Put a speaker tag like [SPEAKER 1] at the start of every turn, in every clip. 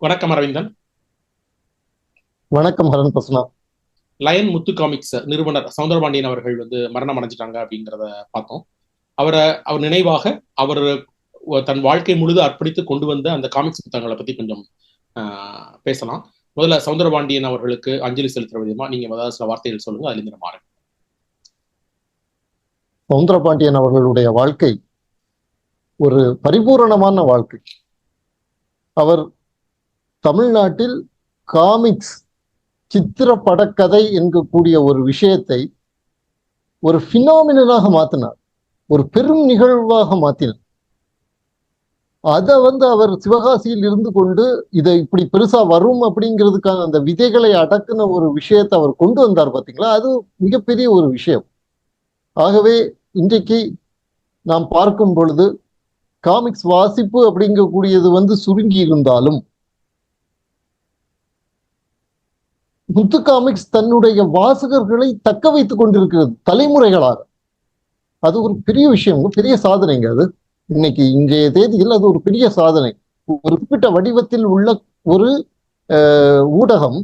[SPEAKER 1] வணக்கம் அரவிந்தன்.
[SPEAKER 2] வணக்கம் ஹரன் பிரசனா.
[SPEAKER 1] லயன் முத்து காமிக்ஸ் நிறுவனர் சௌந்தரபாண்டியன் அவர்கள் மரணம் அடைஞ்சிட்டாங்க அப்படிங்கிறத பார்த்தோம். அவர் நினைவாக அவர் தன் வாழ்க்கை முழுது அர்ப்பணித்து கொண்டு வந்த அந்த காமிக்ஸ் புத்தகங்களை பத்தி கொஞ்சம் பேசலாம். முதல்ல சௌந்தரபாண்டியன் அவர்களுக்கு அஞ்சலி செலுத்துற விதமா நீங்க ஏதாவது சில வார்த்தைகள் சொல்லுங்க, அதுல இருந்து மாறுங்க.
[SPEAKER 2] சௌந்தரபாண்டியன் அவர்களுடைய வாழ்க்கை ஒரு பரிபூரணமான வாழ்க்கை. அவர் தமிழ்நாட்டில் காமிக்ஸ் சித்திர படக்கதை என்கக்கூடிய ஒரு விஷயத்தை ஒரு பினாமினலாக மாத்தினார், ஒரு பெரும் நிகழ்வாக மாத்தினார். அதை அவர் சிவகாசியில் இருந்து கொண்டு இதை இப்படி பெருசா வரும் அப்படிங்கிறதுக்கான அந்த விதைகளை அடக்குன ஒரு விஷயத்தை அவர் கொண்டு வந்தார். பார்த்தீங்களா, அது மிகப்பெரிய ஒரு விஷயம். ஆகவே இன்றைக்கு நாம் பார்க்கும் பொழுது காமிக்ஸ் வாசிப்பு அப்படிங்கக்கூடியது சுருங்கி இருந்தாலும் முத்து காமிக்ஸ் தன்னுடைய வாசகர்களை தக்க வைத்துக் கொண்டிருக்கிறது தலைமுறைகளாக. அது ஒரு பெரிய விஷயம், பெரிய சாதனைங்க. அது இன்னைக்கு இன்றைய தேதியில் அது ஒரு பெரிய சாதனை. ஒரு குறிப்பிட்ட வடிவத்தில் உள்ள ஒரு ஊடகம்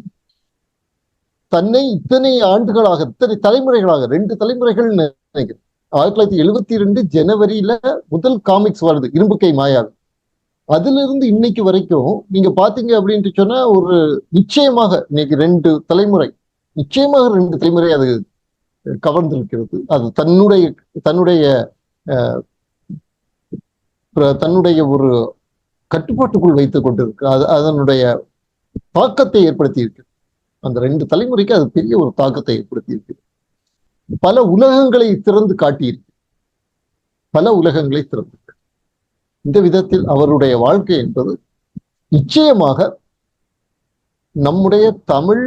[SPEAKER 2] தன்னை இத்தனை ஆண்டுகளாக, இத்தனை தலைமுறைகளாக, 2 தலைமுறைகள் நினைக்கிறேன். 1972 ஜனவரியில முதல் காமிக்ஸ் வருது, இரும்புக்கை மாயாவி. அதுல இருந்து இன்னைக்கு வரைக்கும் நீங்க பாத்தீங்க அப்படின்ட்டு சொன்னா ஒரு நிச்சயமாக இன்னைக்கு 2 தலைமுறை, நிச்சயமாக 2 தலைமுறை அது கவர்ந்திருக்கிறது. அது தன்னுடைய ஒரு கட்டுப்பாட்டுக்குள் வைத்துக் கொண்டிருக்கு. அதனுடைய தாக்கத்தை ஏற்படுத்தி இருக்கு. அந்த 2 தலைமுறைக்கு அது பெரிய ஒரு தாக்கத்தை ஏற்படுத்தி இருக்கு. பல உலகங்களை திறந்து காட்டியிருக்கு, பல உலகங்களை திறந்து. இந்த விதத்தில் அவருடைய வாழ்க்கை என்பது நிச்சயமாக நம்முடைய தமிழ்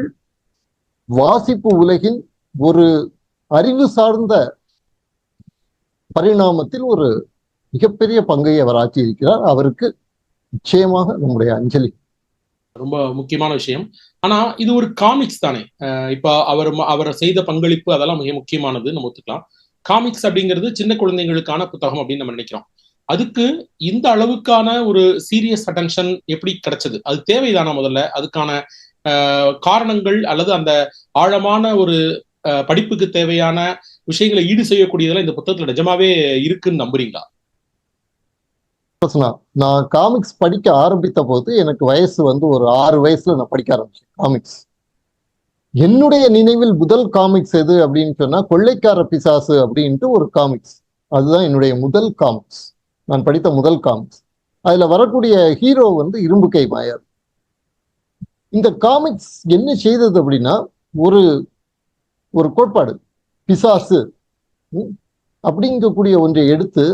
[SPEAKER 2] வாசிப்பு உலகின் ஒரு அறிவு சார்ந்த பரிணாமத்தில் ஒரு மிகப்பெரிய பங்கை அவர் ஆற்றியிருக்கிறார். அவருக்கு நிச்சயமாக நம்முடைய அஞ்சலி.
[SPEAKER 1] ரொம்ப முக்கியமான விஷயம். ஆனா இது ஒரு காமிக்ஸ் தானே. இப்ப அவர் செய்த பங்களிப்பு அதெல்லாம் மிக முக்கியமானது, நம்ம ஒத்துக்கலாம். காமிக்ஸ் அப்படிங்கிறது சின்ன குழந்தைங்களுக்கான புத்தகம் அப்படின்னு நம்ம நினைக்கிறோம். அதுக்கு இந்த அளவுக்கான ஒரு சீரியஸ் அட்டென்ஷன் எப்படி கிடைச்சது? அது தேவைதானா? முதல்ல அதுக்கான காரணங்கள் அல்லது அந்த ஆழமான ஒரு படிப்புக்கு தேவையான விஷயங்களை ஈடு செய்யக்கூடியதெல்லாம் இந்த புத்தகத்துல நிஜமாவே இருக்குன்னு நம்புறீங்களா?
[SPEAKER 2] நான் காமிக்ஸ் படிக்க ஆரம்பித்த போது எனக்கு வயசு ஒரு 6 வயசுல நான் படிக்க ஆரம்பிச்சேன் காமிக்ஸ். என்னுடைய நினைவில் முதல் காமிக்ஸ் எது அப்படின்னு சொன்னா கொள்ளைக்கார பிசாசு அப்படின்ட்டு ஒரு காமிக்ஸ். அதுதான் என்னுடைய முதல் காமிக்ஸ், நான் படித்த முதல் காமிக்ஸ். அதுல வரக்கூடிய ஹீரோ இரும்புக்கை மாயாவி. இந்த காமிக்ஸ் என்ன செய்தது அப்படின்னா ஒரு கோட்பாடு, பிசாசு அப்படிங்கக்கூடிய ஒன்றை எடுத்து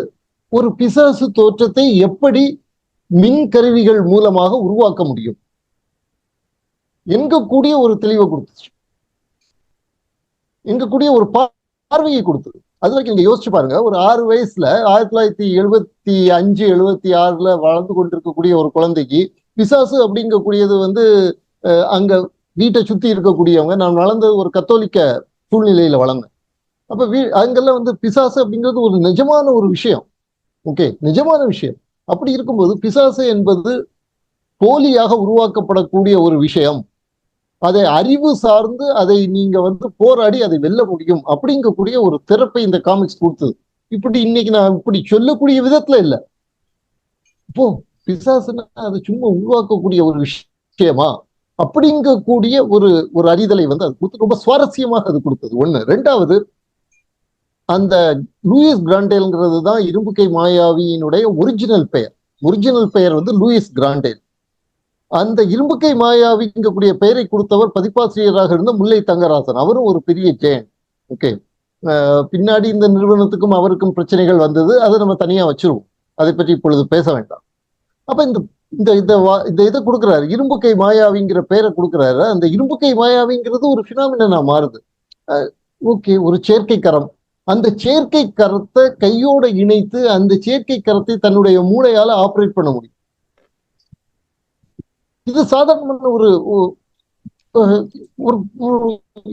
[SPEAKER 2] ஒரு பிசாசு தோற்றத்தை எப்படி மின் கருவிகள் மூலமாக உருவாக்க முடியும் என்கக்கூடிய ஒரு தெளிவை கொடுத்துச்சு, எங்கக்கூடிய ஒரு பார்வையை கொடுத்தது. அது வரைக்கும் நீங்க யோசிச்சு பாருங்க, ஒரு 6 வயசுல 1975 76 வளர்ந்து கொண்டிருக்கக்கூடிய ஒரு குழந்தைக்கு பிசாசு அப்படிங்கக்கூடியது அங்க வீட்டை சுத்தி இருக்கக்கூடியவங்க, நான் வளர்ந்தது ஒரு கத்தோலிக்க சூழ்நிலையில வளர்ந்தேன். அப்ப அங்கெல்லாம் பிசாசு அப்படிங்கிறது ஒரு நிஜமான ஒரு விஷயம். ஓகே, நிஜமான விஷயம். அப்படி இருக்கும்போது பிசாசு என்பது போலியாக உருவாக்கப்படக்கூடிய ஒரு விஷயம். அதை அறிவு சார்ந்து அதை நீங்க போராடி அதை வெல்ல முடியும் அப்படிங்கக்கூடிய ஒரு திறப்பை இந்த காமிக்ஸ் கொடுத்தது. இப்படி இன்னைக்கு நான் இப்படி சொல்லக்கூடிய விதத்துல இல்லை. இப்போ பிசாசுன்னா அதை சும்மா உருவாக்கக்கூடிய ஒரு விஷயமா அப்படிங்கக்கூடிய ஒரு அறிதலை அது கொடுத்து ரொம்ப சுவாரஸ்யமாக அது கொடுத்தது. ஒண்ணு. 2வது, அந்த லூயிஸ் கிராண்டேல்ங்கிறது தான் இரும்புக்கை மாயாவியினுடைய ஒரிஜினல் பெயர். ஒரிஜினல் பெயர் லூயிஸ் கிராண்டேல். அந்த இரும்புக்கை மாயாவிங்கக்கூடிய பெயரை கொடுத்தவர் பதிப்பாசிரியராக இருந்த முல்லை தங்கராசன். அவரும் ஒரு பெரிய ஜெயன். ஓகே, பின்னாடி இந்த நிறுவனத்துக்கும் அவருக்கும் பிரச்சனைகள் வந்தது, அதை நம்ம தனியா வச்சிருவோம், அதை பற்றி இப்பொழுது பேச வேண்டாம். அப்ப இந்த இதை கொடுக்குறாரு, இரும்புக்கை மாயாவிங்கிற பெயரை கொடுக்குறாரு. அந்த இரும்புக்கை மாயாவிங்கிறது ஒரு பினாமினா மாறுது. ஓகே, ஒரு செயற்கை கரம். அந்த செயற்கை கரத்தை கையோட இணைத்து அந்த செயற்கை கரத்தை தன்னுடைய மூளையால ஆப்ரேட் பண்ண முடியும். இது சாதாரணமான ஒரு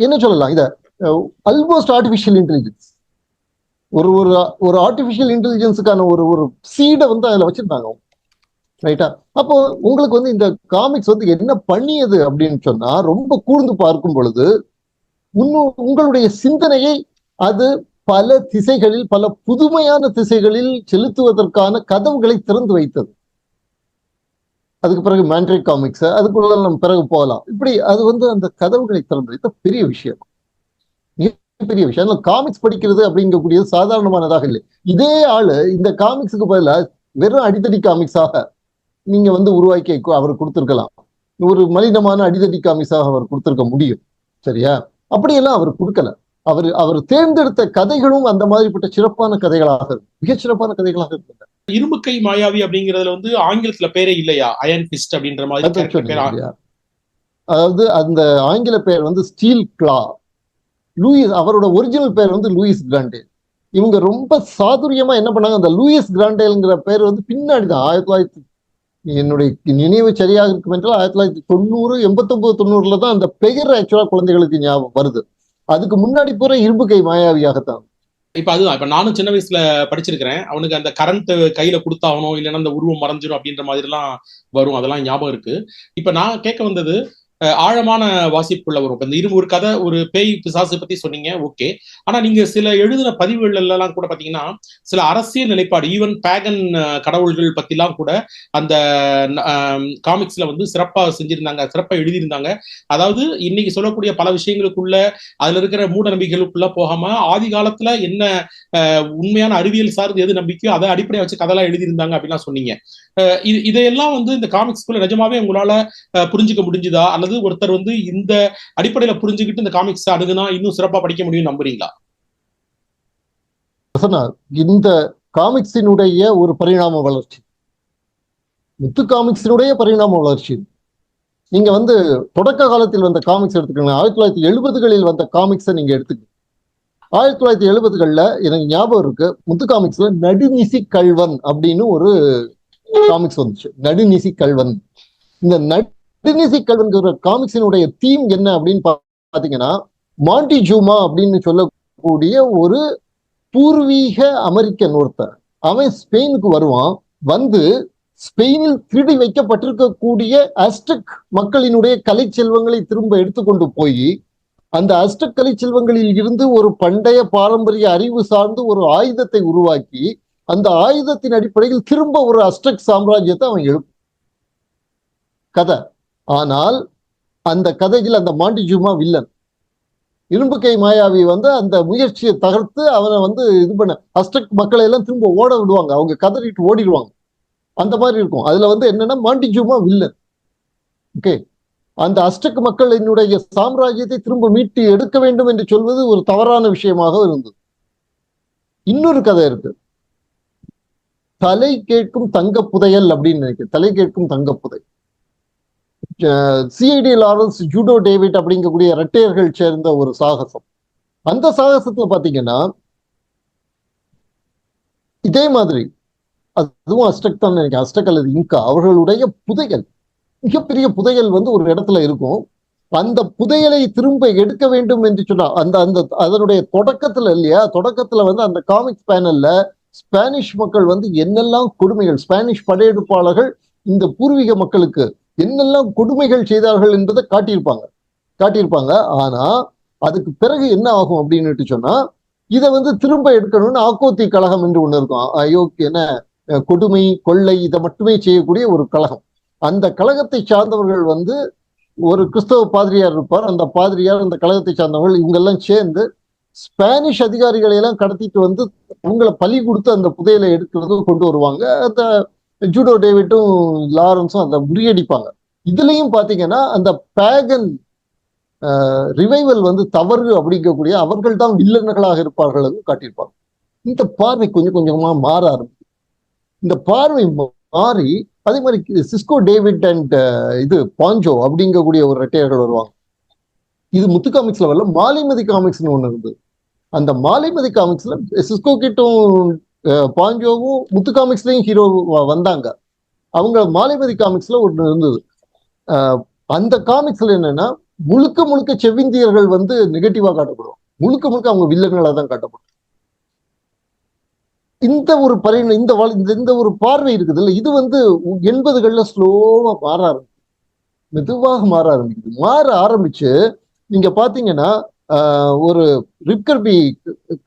[SPEAKER 2] என்ன சொல்லலாம், இத ஆல்மோஸ்ட் ஆர்டிபிஷியல் இன்டெலிஜென்ஸ். ஒரு ஆர்டிபிஷியல் இன்டெலிஜென்ஸுக்கான ஒரு சீடை அதுல வச்சிருந்தாங்க. ரைட்டா? அப்போ உங்களுக்கு வந்து இந்த காமிக்ஸ் வந்து என்ன பண்ணியது அப்படின்னு சொன்னா, ரொம்ப கூர்ந்து பார்க்கும் பொழுது உங்களுடைய சிந்தனையை அது பல திசைகளில், பல புதுமையான திசைகளில் செலுத்துவதற்கான கதவுகளை திறந்து வைத்தது. அதுக்கு பிறகு மேண்ட்ரிக் காமிக்ஸ், அதுக்குள்ள நம்ம பிறகு போகலாம். இப்படி அது வந்து அந்த கதவுகளை திறந்து வைத்த பெரிய விஷயம், மிகப்பெரிய விஷயம். அந்த காமிக்ஸ் படிக்கிறது அப்படிங்கக்கூடியது சாதாரணமானதாக இல்லை. இதே ஆளு இந்த காமிக்ஸுக்கு பதிலா வெறும் அடித்தடி காமிக்ஸாக நீங்க வந்து உருவாக்கி அவர் கொடுத்திருக்கலாம். ஒரு மலினமான அடிதடி காமிக்ஸாக அவர் கொடுத்திருக்க முடியும். சரியா? அப்படியெல்லாம் அவர் கொடுக்கல. அவர் தேர்ந்தெடுத்த கதைகளும் அந்த மாதிரிப்பட்ட சிறப்பான கதைகளாக இருக்கு, மிகச் சிறப்பான கதைகளாக இருக்கு.
[SPEAKER 1] இரும்புக்கை மாயாவி அப்படிங்கறதுல வந்து ஆங்கிலத்துல பேரே இல்லையா? அயன் பிஸ்ட் அப்படின்ற மாதிரி
[SPEAKER 2] அதாவது அந்த ஆங்கில பெயர் வந்து ஸ்டீல் கிளா. லூயிஸ், அவரோட ஒரிஜினல் பேர் வந்து லூயிஸ் கிராண்டே. இவங்க ரொம்ப சாதுரியமா என்ன பண்ணாங்க, அந்த லூயிஸ் கிராண்டேல்ங்கிற பேர் வந்து பின்னாடிதான் 1900, என்னுடைய நினைவு சரியாக இருக்கும் என்றால் 1990, 89, 90 தான் அந்த பெயர் ஆக்சுவலா குழந்தைகளுக்கு ஞாபகம் வருது. அதுக்கு முன்னாடி போற இரும்புக்கை மாயாவியாகத்தான்.
[SPEAKER 1] இப்ப அதுதான், இப்ப நானும் சின்ன வயசுல படிச்சிருக்கிறேன். அவனுக்கு அந்த கரண்ட் கையில கொடுத்தாகணும், இல்லைன்னா அந்த உருவம் மறைஞ்சிரும் அப்படின்ற மாதிரி எல்லாம் வரும். அதெல்லாம் ஞாபகம் இருக்கு. இப்ப நான் கேட்க வந்தது, ஆழமான வாசிப்புள்ள வரும். இந்த ஒரு கதை, ஒரு பேய் பிசாசு பத்தி சொன்னீங்க, ஓகே. ஆனா நீங்க சில எழுதின பதிவுகள் எல்லாம் கூட பாத்தீங்கன்னா சில அரசியல் நிலைப்பாடு, ஈவன் பேகன் கடவுள்கள் பத்தி எல்லாம் கூட அந்த காமிக்ஸ்ல வந்து சிறப்பா செஞ்சிருந்தாங்க, சிறப்பா எழுதியிருந்தாங்க. அதாவது இன்னைக்கு சொல்லக்கூடிய பல விஷயங்களுக்குள்ள, அதுல இருக்கிற மூட நம்பிக்கைகளுக்குள்ள போகாம ஆதி காலத்துல என்ன உண்மையான அறிவியல் சார்ந்து எது நம்பிக்கையோ அதை அடிப்படையா வச்சு கதையெல்லாம் எழுதியிருந்தாங்க அப்படின்லாம் சொன்னீங்க. இதையெல்லாம் வந்து இந்த காமிக்ஸ்குள்ள நிஜமாவே உங்களால புரிஞ்சுக்க முடிஞ்சுதா, அல்லது ஒருத்தர் வந்து இந்த அடிப்படையில புரிஞ்சுக்கிட்டு இந்த காமிக்ஸ் அணுகுனா இன்னும் சிறப்பா படிக்க முடியும் நம்புறீங்களா?
[SPEAKER 2] இந்த காமிக்ஸினுடைய ஒரு பரிணாம வளர்ச்சி, முத்து காமிக்ஸினுடைய பரிணாம வளர்ச்சி. நீங்க வந்து தொடக்க காலத்தில் வந்த காமிக்ஸ் எடுத்துக்கோங்க. 1970களில் வந்த காமிக்ஸை நீங்க எடுத்துக்கோங்க. 1970களில் எனக்கு ஞாபகம் இருக்கு, முத்து காமிக்ஸ்ல நடுநிசி கல்வன் அப்படின்னு ஒரு காமிக்ஸ் வந்துச்சு. நடுநிசி கல்வன். இந்த நடுநிசி கல்வன்கிற காமிக்ஸினுடைய தீம் என்ன அப்படின்னு பாத்தீங்கன்னா, மாண்டி ஜூமா அப்படின்னு சொல்லக்கூடிய ஒரு பூர்வீக அமெரிக்கன் ஒருத்தர், அவன் ஸ்பெயினுக்கு வருவான். வந்து ஸ்பெயினில் திருடி வைக்கப்பட்டிருக்கக்கூடிய அஸ்டக் மக்களினுடைய கலை செல்வங்களை திரும்ப எடுத்துக்கொண்டு போய் அந்த அஸ்டக் கலை செல்வங்களில் இருந்து ஒரு பண்டைய பாரம்பரிய அறிவு சார்ந்து ஒரு ஆயுதத்தை உருவாக்கி அந்த ஆயுதத்தின் அடிப்படையில் திரும்ப ஒரு அஸ்டக் சாம்ராஜ்யத்தை அவன் எழுப்பும் கதை. ஆனால் அந்த கதையில் அந்த மாண்டிஜூமா வில்லன், இரும்புக்கை மாயாவி வந்து அந்த முயற்சியை தகர்த்து அவனை வந்து இது பண்ண அஸ்டக் மக்களை எல்லாம் திரும்ப ஓட விடுவாங்க, அவங்க கதறிட்டு ஓடிடுவாங்க. அந்த மாதிரி இருக்கும். அதுல வந்து என்னன்னா மாண்டிஜூமா வில்லன். ஓகே, அந்த அஸ்டக் மக்களினுடைய சாம்ராஜ்யத்தை திரும்ப மீட்டு எடுக்க வேண்டும் என்று சொல்வது ஒரு தவறான விஷயமாக இருந்தது. இன்னொரு கதை இருக்கு, தலை கேட்கும் தங்க புதையல் அப்படின்னு நினைக்கிறேன். தலை கேட்கும் தங்க புதை. சிஐடி லாரன்ஸ், ஜூடோ டேவிட் அப்படிங்கக்கூடிய இரட்டையர்கள் சேர்ந்த ஒரு சாகசம். அந்த சாகசத்துல பாத்தீங்கன்னா இதே மாதிரி, அதுவும் அஸ்டக் தான் நினைக்கிறேன், அஸ்டக் அல்லது இன்கா, அவர்களுடைய புதையல், மிகப்பெரிய புதையல் வந்து ஒரு இடத்துல இருக்கும். அந்த புதையலை திரும்ப எடுக்க வேண்டும் என்று சொன்னா அந்த அந்த அதனுடைய தொடக்கத்துல இல்லையா, தொடக்கத்துல வந்து அந்த காமிக்ஸ் பேனல்ல ஸ்பானிஷ் மக்கள் வந்து என்னெல்லாம் கொடுமைகள், ஸ்பானிஷ் படையெடுப்பாளர்கள் இந்த பூர்வீக மக்களுக்கு என்னெல்லாம் கொடுமைகள் செய்தார்கள் என்பதை காட்டியிருப்பாங்க. ஆனா அதுக்கு பிறகு என்ன ஆகும் அப்படின்னு சொன்னா, இதை வந்து திரும்ப எடுக்கணும்னு ஆக்கோத்தி கழகம் என்று ஒண்ணு இருக்கும். அயோக்கியன கொடுமை கொள்ளை இதை மட்டுமே செய்யக்கூடிய ஒரு கழகம். அந்த கழகத்தை சார்ந்தவர்கள் வந்து ஒரு கிறிஸ்தவ பாதிரியார் இருப்பார். அந்த பாதிரியார், அந்த கழகத்தை சார்ந்தவர்கள், இவங்கெல்லாம் சேர்ந்து ஸ்பானிஷ் அதிகாரிகளை எல்லாம் கடத்திட்டு வந்து உங்களை பலி கொடுத்து அந்த புதையலை எடுக்கிறது கொண்டு வருவாங்க. அந்த ஜூடோ டேவிட்டும் லாரன்ஸும் அதை முறியடிப்பாங்க. இதுலயும் பாத்தீங்கன்னா அந்த பேகன் ரிவைவல் வந்து தவறு அப்படிங்கக்கூடிய அவர்கள் தான் வில்லன்களாக இருப்பார்கள் காட்டியிருப்பாங்க. இந்த பார்வை கொஞ்சம் கொஞ்சமா மாற ஆரம்பிக்கும். இந்த பார்வை மாறி அதே மாதிரி சிஸ்கோ டேவிட் அண்ட் இது பாஞ்சோ அப்படிங்கக்கூடிய ஒரு ரெட்டையர்கள் வருவாங்க. இது முத்து காமிக்ஸ்ல வரல, மாலைமதி காமிக்ஸ்னு ஒண்ணு இருந்தது. அந்த மாலைமதி காமிக்ஸ்ல சிஸ்கோ கிட்டும் பாஞ்சோவும் முத்து காமிக்ஸ்லயும் ஹீரோ வந்தாங்க. அவங்க மாலைமதி காமிக்ஸ்ல ஒண்ணு இருந்தது. அந்த காமிக்ஸ்ல என்னன்னா முழுக்க முழுக்க செவ்விந்தியர்கள் வந்து நெகட்டிவா காட்டப்படுவாங்க, முழுக்க முழுக்க அவங்க வில்லன்களா தான் காட்டப்படும். இந்த ஒரு இந்த ஒரு பார்வை இருக்குது இல்ல, இது வந்து 80கள்ல ஸ்லோவா மாற ஆரம்பிக்கும், மெதுவாக மாற ஆரம்பிக்குது. மாற ஆரம்பிச்சு நீங்க பாத்தீங்கன்னா ஒரு ரிப்கர்பி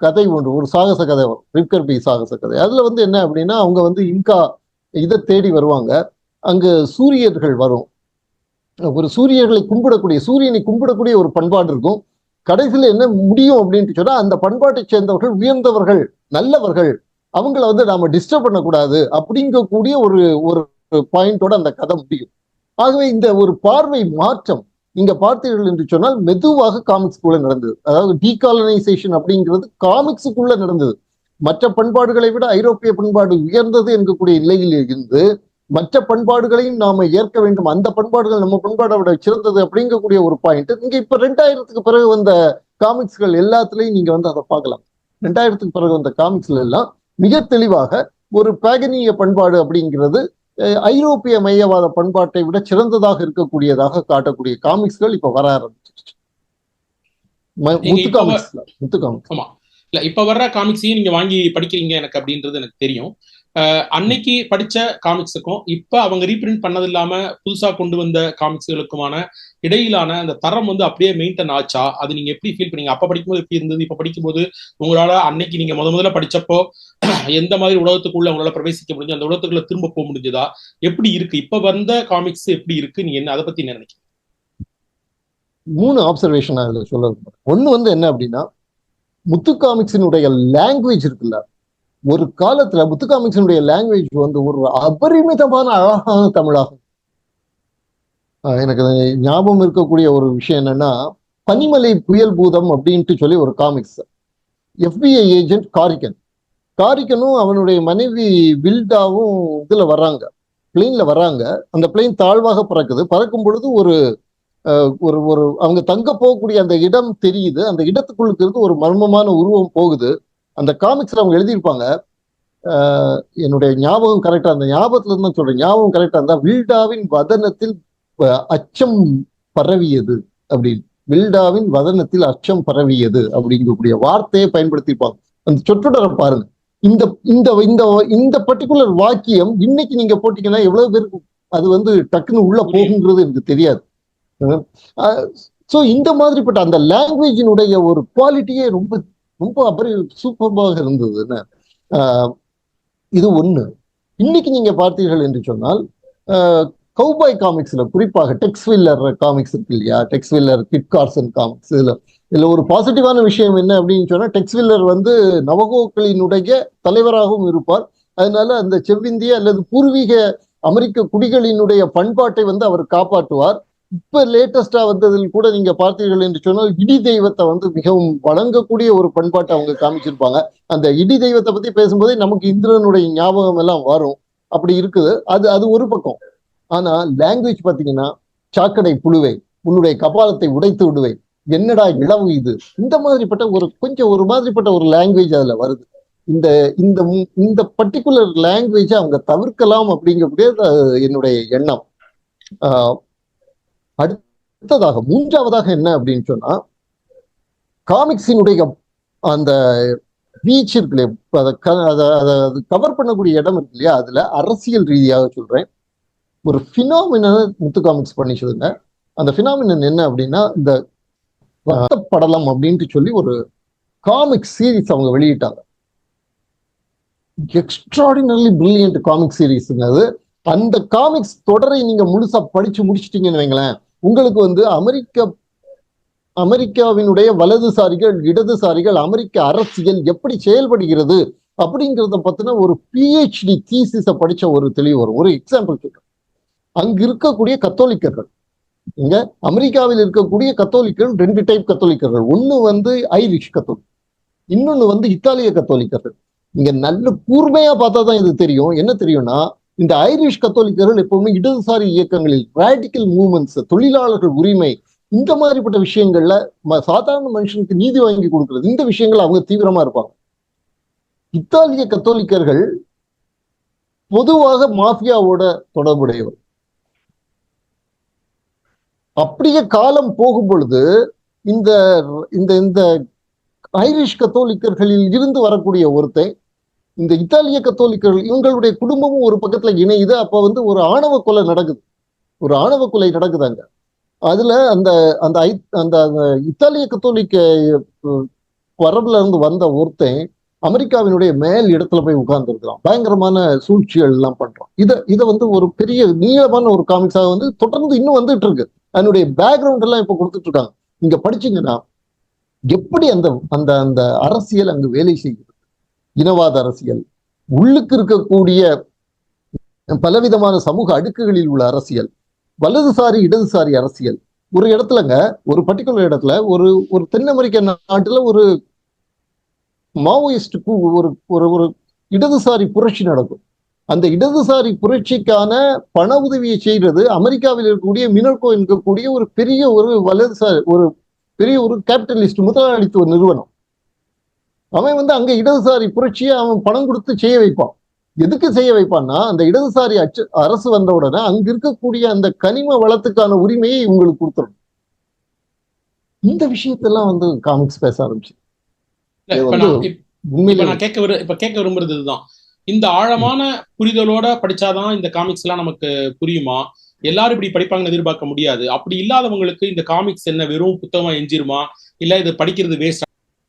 [SPEAKER 2] கதை ஒன்று, ஒரு சாகச கதை வரும், ரிப்கர்பி சாகச கதை. அதுல வந்து என்ன அப்படின்னா, அவங்க வந்து இன்கா இதை தேடி வருவாங்க. அங்க சூரியர்கள் வரும், ஒரு சூரியனை கும்பிடக்கூடிய ஒரு பண்பாடு இருக்கும். கடைசியில என்ன முடியும் அப்படின்னு சொன்னா, அந்த பண்பாட்டை சேர்ந்தவர்கள் உயர்ந்தவர்கள், நல்லவர்கள், அவங்கள வந்து நாம டிஸ்டர்ப் பண்ணக்கூடாது அப்படிங்கக்கூடிய ஒரு ஒரு பாயிண்டோட அந்த கதை முடியும். ஆகவே இந்த ஒரு பார்வை மாற்றம் நீங்க பார்த்தீர்கள் என்று சொன்னால் மெதுவாக காமிக்ஸ்குள்ள நடந்தது. அதாவது டீகாலனைசேஷன் அப்படிங்கிறது காமிக்ஸுக்குள்ள நடந்தது. மற்ற பண்பாடுகளை விட ஐரோப்பிய பண்பாடு உயர்ந்தது என்கக்கூடிய நிலையில் இருந்து மற்ற பண்பாடுகளையும் நாம ஏற்க வேண்டும், அந்த பண்பாடுகள் நம்ம பண்பாடை விட சிறந்தது அப்படிங்கக்கூடிய ஒரு பாயிண்ட் நீங்க இப்ப 2000க்கு பிறகு வந்த காமிக்ஸ்கள் எல்லாத்துலயும் நீங்க வந்து அதை பார்க்கலாம். 2000க்கு பிறகு வந்த காமிக்ஸ்ல எல்லாம் மிக தெளிவாக ஒரு பேகனிய பண்பாடு அப்படிங்கிறது ஐரோப்பிய மையவாத பண்பாட்டை விட சிறந்ததாக இருக்கக்கூடியதாக காட்டக்கூடிய காமிக்ஸ்கள் இப்ப வர ஆரம்பிச்சிருச்சு. முத்து காமிக்ஸ்.
[SPEAKER 1] ஆமா, இல்ல இப்ப வர்ற காமிக்ஸையும் நீங்க வாங்கி படிக்கிறீங்க எனக்கு அப்படின்றது எனக்கு தெரியும். அன்னைக்கு படிச்ச காமிக்ஸுக்கும் இப்ப அவங்க ரீபிரிண்ட் பண்ணது இல்லாம புதுசா கொண்டு வந்த காமிக்ஸ்களுக்குமான இடையிலான அந்த தரம் வந்து அப்படியே மெயின்டைன் ஆச்சா? அது நீங்க எப்படி ஃபீல் பண்ணீங்க? அப்ப படிக்கும்போது எப்படி இருந்தது, இப்ப படிக்கும்போது உங்களால அன்னைக்கு நீங்க முதல்ல படிச்சப்போ எந்த மாதிரி உலகத்துக்குள்ள உங்களால பிரவேசிக்க முடிஞ்சு, அந்த உலகத்துக்குள்ள திரும்ப போக முடிஞ்சதா, எப்படி இருக்கு இப்ப வந்த காமிக்ஸ், எப்படி இருக்கு, நீங்க என்ன அதை பத்தி என்ன நினைக்கிறீங்க?
[SPEAKER 2] 3 ஆப்சர்வேஷன் அதுல சொல்ல. ஒண்ணு வந்து என்ன அப்படின்னா, முத்து காமிக்ஸினுடைய லாங்குவேஜ் இருக்குல்ல, ஒரு காலத்துல முத்து காமிக்ஸினுடைய லாங்குவேஜ் வந்து ஒரு அபரிமிதமான அழகான தமிழாகும். எனக்கு ஞாபகம் இருக்கக்கூடிய ஒரு விஷயம் என்னன்னா, பனிமலை புயல் பூதம் அப்படின்ட்டு சொல்லி ஒரு காமிக்ஸ். FBI ஏஜென்ட் காரிக்கனும் அவனுடைய மனைவி வில்டாவும் இதுல வர்றாங்க, பிளெயின்ல வர்றாங்க. அந்த பிளெயின் தாழ்வாக பறக்குது. பறக்கும் பொழுது ஒரு ஒரு அவங்க தங்க போகக்கூடிய அந்த இடம் தெரியுது. அந்த இடத்துக்குள்ளுக்கு இருந்து ஒரு மர்மமான உருவம் போகுது. அந்த காமிக்ஸ்ல அவங்க எழுதியிருப்பாங்க, என்னுடைய ஞாபகம் கரெக்டா, அந்த ஞாபகத்துல இருந்து சொல்றேன், ஞாபகம் கரெக்டா இருந்தா, வில்டாவின் வதனத்தில் அச்சம் பரவியது அப்படின்னு, வில்டாவின் வதனத்தில் அச்சம் பரவியது அப்படிங்கக்கூடிய வார்த்தையை பயன்படுத்தியிருப்பாங்க. அந்த சொற்றொடரை பாருங்க. இந்த இந்த இந்த இந்த பர்டிகுலர் வாக்கியம் இன்னைக்கு நீங்க போட்டீங்கன்னா எவ்வளவு பேருக்கு அது வந்து டக்குன்னு உள்ள போகுங்கிறது எனக்கு தெரியாது. சோ இந்த மாதிரிப்பட்ட அந்த லாங்குவேஜினுடைய ஒரு குவாலிட்டியே ரொம்ப ரொம்ப சூப்பராக இருந்தது. இது ஒண்ணு. இன்னைக்கு நீங்க பார்த்தீர்கள் என்று சொன்னால், கௌபாய் காமிக்ஸ்ல குறிப்பாக டெக்ஸ்வில்லர் காமிக்ஸ் இருக்கு இல்லையா, டெக்ஸ்வில்லர், கிட் கார்சன் காமிக்ஸ், இதுல ஒரு பாசிட்டிவான விஷயம் என்ன அப்படின்னு சொன்னா, டெக்ஸ்வில்லர் வந்து நவகோக்களினுடைய தலைவராகவும் இருப்பார். அதனால அந்த செவ்விந்திய அல்லது பூர்வீக அமெரிக்க குடிகளினுடைய பண்பாட்டை வந்து அவர் காப்பாற்றுவார். இப்ப லேட்டஸ்டா வந்ததில் கூட நீங்க பார்த்தீர்கள் என்று சொன்னால், இடி தெய்வத்தை வந்து மிகவும் வழங்கக்கூடிய ஒரு பண்பாட்டை அவங்க காமிச்சிருப்பாங்க. அந்த இடி தெய்வத்தை பத்தி பேசும்போதே நமக்கு இந்திரனுடைய ஞாபகம் எல்லாம் வரும். அப்படி இருக்குது. அது ஒரு பக்கம். ஆனா லாங்குவேஜ் பாத்தீங்கன்னா, சாக்கடை புழுவை, உன்னுடைய கபாலத்தை உடைத்து விடுவேன், என்னடா இளவு இது, இந்த மாதிரிப்பட்ட ஒரு மாதிரிப்பட்ட ஒரு லாங்குவேஜ் அதுல வருது. இந்த இந்த இந்த பர்டிகுலர் லாங்குவேஜை அவங்க தவிர்க்கலாம் அப்படிங்கக்கூடிய என்னுடைய எண்ணம். அடுத்ததாக மூன்றாவதாக என்ன அப்படின்னு சொன்னா, காமிக்ஸினுடைய அந்த ரீச் இருக்கு, அதை கவர் பண்ணக்கூடிய இடம் இருக்கு இல்லையா, அதுல அரசியல் ரீதியாக சொல்றேன், ஒரு பினாமின முத்து காமிக்ஸ் பண்ணிச்சுதுங்க. அந்த பினாமினன் என்ன அப்படின்னா, இந்த ரத்த படலம் அப்படின்ட்டு சொல்லி ஒரு காமிக் சீரீஸ் அவங்க வெளியிட்டாங்க. எக்ஸ்ட்ராடினரிலி பிரில்லியன்ட் காமிக் சீரீஸ்ங்க அது. அந்த காமிக்ஸ் தொடரை நீங்க முழுசா படிச்சு முடிச்சிட்டீங்கன்னு வைங்களேன், உங்களுக்கு வந்து அமெரிக்காவினுடைய வலதுசாரிகள், இடதுசாரிகள், அமெரிக்க அரசியல் எப்படி செயல்படுகிறது அப்படிங்கிறத பத்தின ஒரு PhD தீசிஸ படிச்ச ஒரு தெளிவு வரும். ஒரு எக்ஸாம்பிள் சொல்றேன். அங்க இருக்கக்கூடிய கத்தோலிக்கர்கள், இங்க அமெரிக்காவில் இருக்கக்கூடிய கத்தோலிக்கர்கள் 2 டைப் கத்தோலிக்கர்கள். ஒண்ணு வந்து ஐரிஷ் கத்தோலிக், இன்னொன்னு வந்து இத்தாலிய கத்தோலிக்கர்கள். நீங்க நல்ல கூர்மையா பார்த்தா தான் இது தெரியும். என்ன தெரியும்னா, இந்த ஐரிஷ் கத்தோலிக்கர்கள் எப்பவுமே இடதுசாரி இயக்கங்களில், ராடிக்கல் மூவ்மெண்ட்ஸ், தொழிலாளர்கள் உரிமை, இந்த மாதிரிப்பட்ட விஷயங்கள்ல சாதாரண மனுஷனுக்கு நீதி வாங்கி கொடுக்கிறது, இந்த விஷயங்கள் அவங்க தீவிரமா இருப்பாங்க. இத்தாலிய கத்தோலிக்கர்கள் பொதுவாக மாஃபியாவோட தொடர்புடையவர். அப்படியே காலம் போகும் பொழுது இந்த இந்த இந்த ஐரிஷ் கத்தோலிக்கர்களில் இருந்து வரக்கூடிய ஒருத்தன் இந்த இத்தாலிய கத்தோலிக்கர்கள் இவங்களுடைய குடும்பமும் ஒரு பக்கத்துல இணையுது. அப்ப வந்து ஒரு ஆணவ கொலை நடக்குது, ஒரு ஆணவ கொலை நடக்குதாங்க. அதுல அந்த அந்த அந்த இத்தாலிய கத்தோலிக்க வரம்புல இருந்து வந்த ஒருத்தன் அமெரிக்காவினுடைய மேல் இடத்துல போய் உட்கார்ந்து இருக்கிறான். பயங்கரமான சூழ்ச்சிகள் எல்லாம் பண்றான். இதை வந்து ஒரு பெரிய நீளமான ஒரு காமிக்ஸாக வந்து தொடர்ந்து இன்னும் வந்துட்டு இருக்கு. அதனுடைய பேக்ரவுண்ட் எல்லாம் இப்ப கொடுத்துட்டு இருக்காங்க. நீங்க படிச்சீங்கன்னா எப்படி அந்த அந்த அந்த அரசியல் அங்கு வேலை செய்கிறது, இனவாத அரசியல், உள்ளுக்கு இருக்கக்கூடிய பலவிதமான சமூக அடுக்குகளில் உள்ள அரசியல், வலதுசாரி இடதுசாரி அரசியல். ஒரு இடத்துலங்க, ஒரு பர்டிகுலர் இடத்துல ஒரு தென் அமெரிக்க நாட்டுல ஒரு மாவோயிஸ்டுக்கு ஒரு இடதுசாரி புரட்சி நடக்கும். அந்த இடதுசாரி புரட்சிக்கான பண உதவியை செய்யறது அமெரிக்காவில் இருக்கக்கூடிய மினர்கோ இருக்கக்கூடிய ஒரு பெரிய ஒரு வலதுசாரி பெரிய ஒரு கேபிட்டலிஸ்ட் முதலாளித்துவ நிறுவனம். அவன் வந்து அங்க இடதுசாரி புரட்சியை அவன் பணம் கொடுத்து செய்ய வைப்பான். எதுக்கு செய்ய வைப்பான்னா, அந்த இடதுசாரி அரசு வந்த உடனே அங்க இருக்கக்கூடிய அந்த கனிம வளத்துக்கான உரிமையை இவங்களுக்கு கொடுத்துடும். இந்த விஷயத்தெல்லாம் வந்து காமிக்ஸ் பேச ஆரம்பிச்சு.
[SPEAKER 1] கேட்க விரும்புறது இதுதான். இந்த ஆழமான புரிதலோட படிச்சாதான் இந்த காமிக்ஸ் எல்லாம் நமக்கு புரியுமா? எல்லாரும் இப்படி படிப்பாங்கன்னு எதிர்பார்க்க முடியாது. அப்படி இல்லாதவங்களுக்கு இந்த காமிக்ஸ் என்ன வெறும் புத்தகமா எஞ்சிருமா, இல்ல இது படிக்கிறது வேஸ்ட்?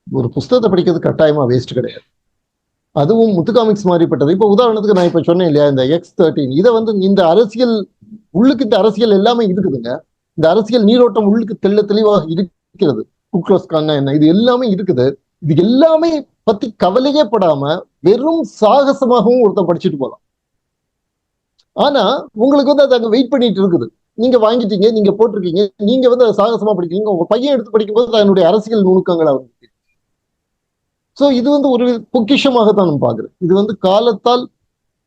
[SPEAKER 2] ஒரு புத்தகத்தை படிக்கிறது கட்டாயமா வேஸ்ட் கிடையாது. அதுவும் முத்து காமிக்ஸ் மாதிரிப்பட்டது. இப்ப உதாரணத்துக்கு நான் இப்ப சொன்னேன் இல்லையா, இந்த X13, இதை வந்து இந்த அரசியல் உள்ளுக்கு, இந்த அரசியல் எல்லாமே இருக்குதுங்க. இந்த அரசியல் நீரோட்டம் உள்ளுக்கு தெளிவாக இருக்கிறது. குக்லோஸ்கான என்ன, இது எல்லாமே இருக்குது. இது எல்லாமே பத்தி கவலையே படாம வெறும் சாகசமாகவும் ஒருத்தன் படிச்சுட்டு போகலாம். ஆனா உங்களுக்கு வந்து அது அங்க வெயிட் பண்ணிட்டு இருக்குது. நீங்க வாங்கிட்டீங்க, நீங்க போட்டிருக்கீங்க, நீங்க வந்து அதை சாகசமா படிக்கிறீங்க. உங்க பையன் எடுத்து படிக்கும்போது அதனுடைய அரசியல் நுணுக்கங்களை வந்து, சோ இது வந்து ஒரு பொக்கிஷமாகத்தான் நான் பாக்குறேன். இது வந்து காலத்தால்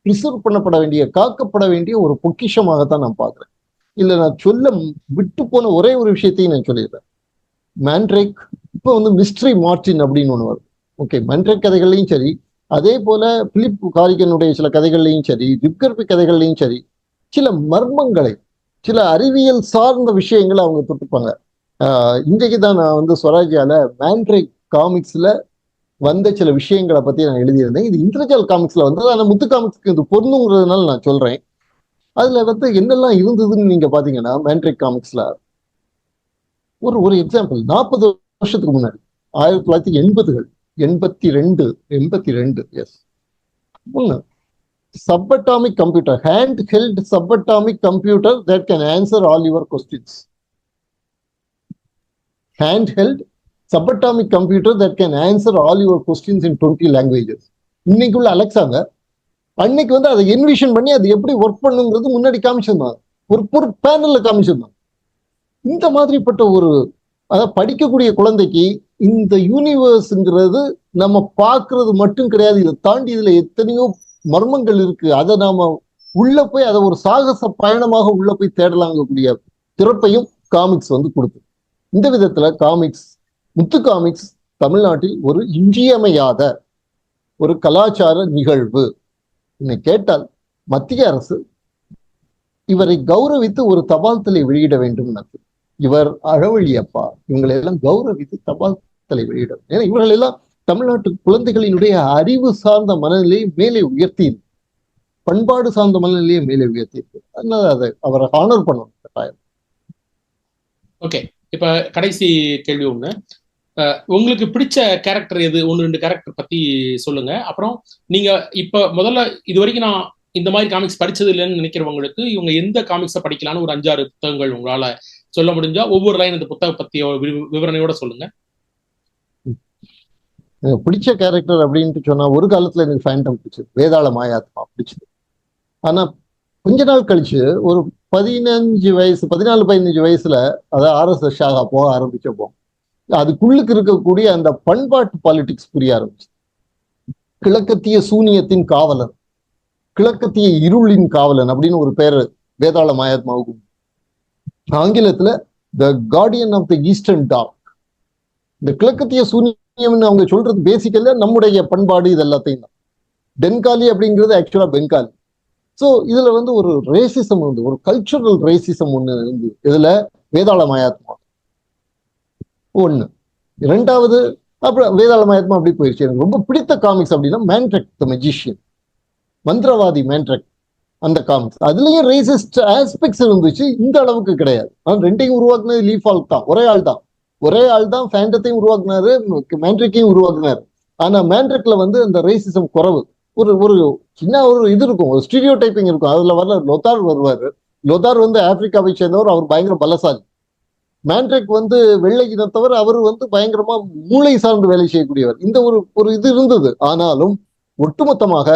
[SPEAKER 2] ரிசர்வ் பண்ணப்பட வேண்டிய, காக்கப்பட வேண்டிய ஒரு பொக்கிஷமாகத்தான் நான் பாக்குறேன். இல்ல, நான் சொல்ல விட்டு போன ஒரே ஒரு விஷயத்தையும் நான் சொல்லிடுறேன். மேண்ட்ரேக், இப்ப வந்து மிஸ்ட்ரி மார்டின் அப்படின்னு ஒண்ணு வருது. ஓகே, மேண்ட்ரேக் கதைகள்லையும் சரி, அதே போல பிலிப் காரிகனுடைய சில கதைகள்லையும் சரி, ரிப்கர்பி கதைகள்லையும் சரி, சில மர்மங்களை, சில அறிவியல் சார்ந்த விஷயங்களை அவங்க தொட்டுப்பாங்க. இன்றைக்கு தான் நான் வந்து ஸ்வராஜ்யால மேண்ட்ரேக் காமிக்ஸ்ல வந்த சில விஷயங்களை பத்தி நான் எழுதியிருந்தேன். இது இந்திரஜால் காமிக்ஸ்ல வந்தது. ஆனா முத்து காமிக்ஸ்க்கு இது பொருந்துங்கிறதுனால நான் சொல்றேன். அதுல வந்து என்னெல்லாம் இருந்ததுன்னு நீங்க பாத்தீங்கன்னா, மேண்ட்ரிக் காமிக்ஸ்ல ஒரு எக்ஸாம்பிள், 40 வருஷத்துக்கு முன்னாடி 1980கள், 82 எஸ், ஒண்ணு subatomic computer, hand held subatomic computer that can answer all your questions. Hand held subatomic computer that can answer all your questions in 20 languages. இன்னைக்குள்ள அலெக்சாங்க அன்னைக்கு வந்து அதை என்விஷன் பண்ணி அது எப்படி ஒர்க் பண்ணுங்கிறது முன்னாடி காமிச்சிருந்தாங்க, ஒரு பேனல்ல காமிச்சிருந்தாங்க. இந்த மாதிரிப்பட்ட ஒரு, அதாவது படிக்கக்கூடிய குழந்தைக்கு இந்த யூனிவர்ஸ்ங்கிறது நம்ம பார்க்கறது மட்டும் கிடையாது, இதை தாண்டி இதுல எத்தனையோ மர்மங்கள் இருக்கு. அதை நாம உள்ள போய் அதை ஒரு சாகச பயணமாக உள்ள போய் தேடலாங்கக்கூடிய திறப்பையும் காமிக்ஸ் வந்து கொடுத்து, இந்த விதத்துல காமிக்ஸ், முத்து காமிக்ஸ் தமிழ்நாட்டில் ஒரு இன்றியமையாத ஒரு கலாச்சார நிகழ்வு. என்னை கேட்டால் மத்திய அரசு இவரை கௌரவித்து ஒரு தபால் தலை வெளியிட வேண்டும். இவர் அழவழியப்பா, இவங்களை எல்லாம் கௌரவித்து தபால் தலை வெளியிட, ஏன்னா இவர்கள் எல்லாம் தமிழ்நாட்டு குழந்தைகளினுடைய அறிவு சார்ந்த மனநிலையை மேலே உயர்த்தி, பண்பாடு சார்ந்த மனநிலையை மேலே உயர்த்தி இருக்கு. அதனால அதை அவரை ஹானர் பண்ணணும் கட்டாயம்.
[SPEAKER 1] ஓகே, இப்ப கடைசி கேள்வி ஒண்ணு, உங்களுக்கு பிடிச்ச கேரக்டர் எது? 1-2 கேரக்டர் பத்தி சொல்லுங்க. அப்புறம் நீங்க இப்ப முதல்ல இது வரைக்கும் நான் இந்த மாதிரி காமிக்ஸ் படிச்சது இல்லைன்னு நினைக்கிறவங்களுக்கு இவங்க எந்த காமிக்ஸை படிக்கலான்னு ஒரு 5-6 புத்தகங்கள் உங்களால சொல்ல முடிஞ்சா ஒவ்வொரு லைன் இந்த புத்தகம் பத்திய விவரணையோட சொல்லுங்க.
[SPEAKER 2] பிடிச்ச கேரக்டர் அப்படின்ட்டு சொன்னா, ஒரு காலத்துல எனக்கு ஃபேண்டம் பிடிச்சது, வேதாள மாயாத்மா பிடிச்சது. ஆனா கொஞ்ச நாள் கழிச்சு ஒரு 15 வயசு 14-15 வயசுல அதாவது RSS ஷாகா போக ஆரம்பிச்சப்போ அதுக்குள்ளுக்கு இருக்கக்கூடிய அந்த பண்பாட்டு பாலிடிக்ஸ் புரிய ஆரம்பிச்சு. கிழக்கத்திய சூனியத்தின் காவலன், கிழக்கத்திய இருளின் காவலன் அப்படின்னு ஒரு பேரு வேதாள மாயாத்மாவுக்கு. ஆங்கிலத்துல the guardian of the eastern dark. இந்த கிழக்கத்திய சூனியம்னு அவங்க சொல்றது பேசிக்கல நம்முடைய பண்பாடு இது எல்லாத்தையும் தான். பெங்காலி அப்படிங்கிறது ஆக்சுவலா பெங்காலி. ஸோ இதுல வந்து ஒரு ரேசிசம் வந்து, ஒரு கல்ச்சுரல் ரேசிசம் ஒண்ணு இருந்து இதுல வேதாள மாயாத்மா ஒண்ணு. இரண்டாவது, அப்புறம் வேதாளமயத்மா அப்படி போயிடுச்சு. எனக்கு ரொம்ப பிடித்த காமிக்ஸ் அப்படின்னா மேன்ட்ரெக் த மெஜிஷியன், மந்திரவாதி மேன்ட்ரெக், அந்த காமிக்ஸ். அதுலயும் ரேசிஸ்ட் ஆஸ்பெக்ட்ஸ் இருந்துச்சு, இந்த அளவுக்கு கிடையாது. ஆனால் ரெண்டையும் உருவாக்குனது லீ ஃபால்க் தான், ஒரே ஆள் தான் ஃபேண்டத்தையும் உருவாக்குனாரு, மேன்ட்ரெக்கையும் உருவாக்குனாரு. ஆனா மேன்ட்ரெக்ல வந்து அந்த ரேசிசம் குறைவு. ஒரு ஒரு சின்ன ஒரு இது இருக்கும், ஒரு ஸ்டீரியோ டைப்பிங் இருக்கும். அதுல வர லொதார் வருவாரு. லொதார் வந்து ஆப்பிரிக்காவை சேர்ந்தவர், அவர் பயங்கர பலசாலி. மேன்ட்ரெக் வந்து வெள்ளை இனத்தவர், அவர் வந்து பயங்கரமா மூளை சார்ந்து வேலை செய்யக்கூடியவர். இந்த ஒரு ஒரு இது இருந்தது. ஆனாலும் ஒட்டுமொத்தமாக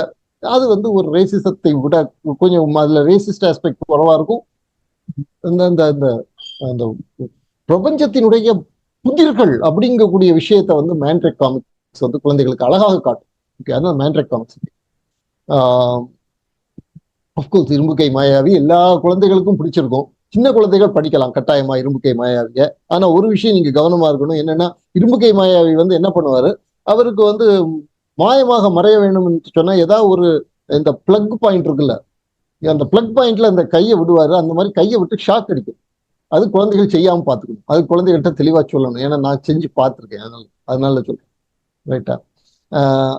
[SPEAKER 2] அது வந்து ஒரு ரேசிசத்தை விட கொஞ்சம் அதுல ரேசிஸ்ட் ஆஸ்பெக்ட் குறைவா இருக்கும். அந்த அந்த அந்த அந்த பிரபஞ்சத்தினுடைய புதிர்கள் அப்படிங்கக்கூடிய விஷயத்த வந்து மேன்ட்ரெக் காமிக்ஸ் வந்து குழந்தைகளுக்கு அழகாக காட்டும். ஓகே, அதான் மேன்ட்ரெக் காமிக்ஸ். அப்கோர்ஸ் இரும்புக்கை மாயாவி எல்லா குழந்தைகளுக்கும் பிடிச்சிருக்கும். சின்ன குழந்தைகள் படிக்கலாம் கட்டாயமா இரும்புக்கை மாயாவிய. ஆனா ஒரு விஷயம் நீங்க கவனமா இருக்கணும், என்னன்னா இரும்புக்கை மாயாவி வந்து என்ன பண்ணுவாரு, அவருக்கு வந்து மாயமாக மறைய வேண்டும் சொன்னா ஏதாவது ஒரு இந்த பிளக் பாயிண்ட் இருக்குல்ல, அந்த பிளக் பாயிண்ட்ல அந்த கையை விடுவாரு. அந்த மாதிரி கையை விட்டு ஷாக் அடிக்கும். அது குழந்தைகள் செய்யாம பாத்துக்கணும். அது குழந்தைகள்கிட்ட தெளிவா சொல்லணும். ஏன்னா நான் செஞ்சு பார்த்திருக்கேன், அதனால சொல்றேன். ரைட்டா.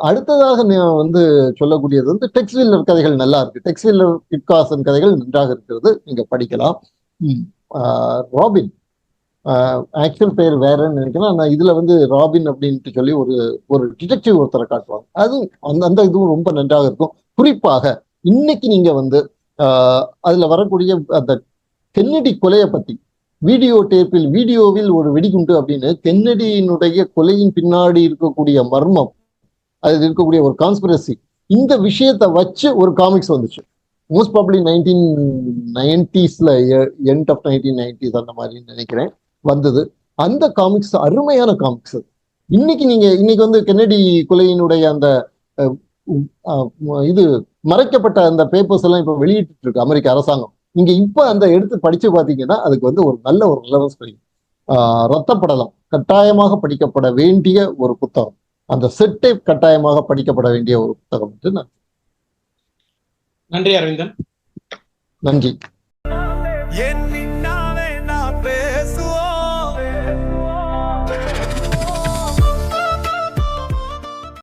[SPEAKER 2] அடுத்ததாக வந்து சொல்லக்கூடியது வந்து டெக்ஸ் வில்லர் கதைகள் நல்லா இருக்கு. டெக்ஸ் வில்லர் கிட்காசன் கதைகள் நன்றாக இருக்கிறது, நீங்க படிக்கலாம். ராபின், ஆக்சுவல் பேர் வேறன்னு நினைக்கிறேன். ஆனா இதுல வந்து ராபின் அப்படின்ட்டு சொல்லி ஒரு ஒரு டிடெக்டிவ் ஒருத்தரை காட்டுவாங்க. அதுவும் அந்த இதுவும் ரொம்ப நன்றாக இருக்கும். குறிப்பாக இன்னைக்கு நீங்க வந்து அதுல வரக்கூடிய அந்த கென்னடி கொலையை பத்தி, வீடியோவில் ஒரு வெடிகுண்டு அப்படின்னு கென்னடியினுடைய கொலையின் பின்னாடி இருக்கக்கூடிய மர்மம், அது இருக்கக்கூடிய ஒரு கான்ஸ்பிரசி, இந்த விஷயத்தை வச்சு ஒரு காமிக்ஸ் வந்துச்சு. Most probably 1990s, end of 1990s அந்த மாதிரி நினைக்கிறேன் வந்தது. அந்த காமிக்ஸ் அருமையான காமிக்ஸ். இன்னைக்கு வந்து கென்னடி கொலையினுடைய அந்த இது மறைக்கப்பட்ட அந்த பேப்பர்ஸ் எல்லாம் இப்ப வெளியிட்டு இருக்கு அமெரிக்க அரசாங்கம். நீங்க இப்ப அந்த எடுத்து படிச்சு பாத்தீங்கன்னா அதுக்கு வந்து ஒரு நல்ல ஒரு ரெலவன்ஸ் கிடைக்கும். ரத்தப்படலம் கட்டாயமாக படிக்கப்பட வேண்டிய ஒரு புத்தகம், அந்த செட்டை கட்டாயமாக படிக்கப்பட வேண்டிய ஒரு புத்தகம் என்று நான்.
[SPEAKER 1] நன்றி அரவிந்தன்.
[SPEAKER 2] நன்றி.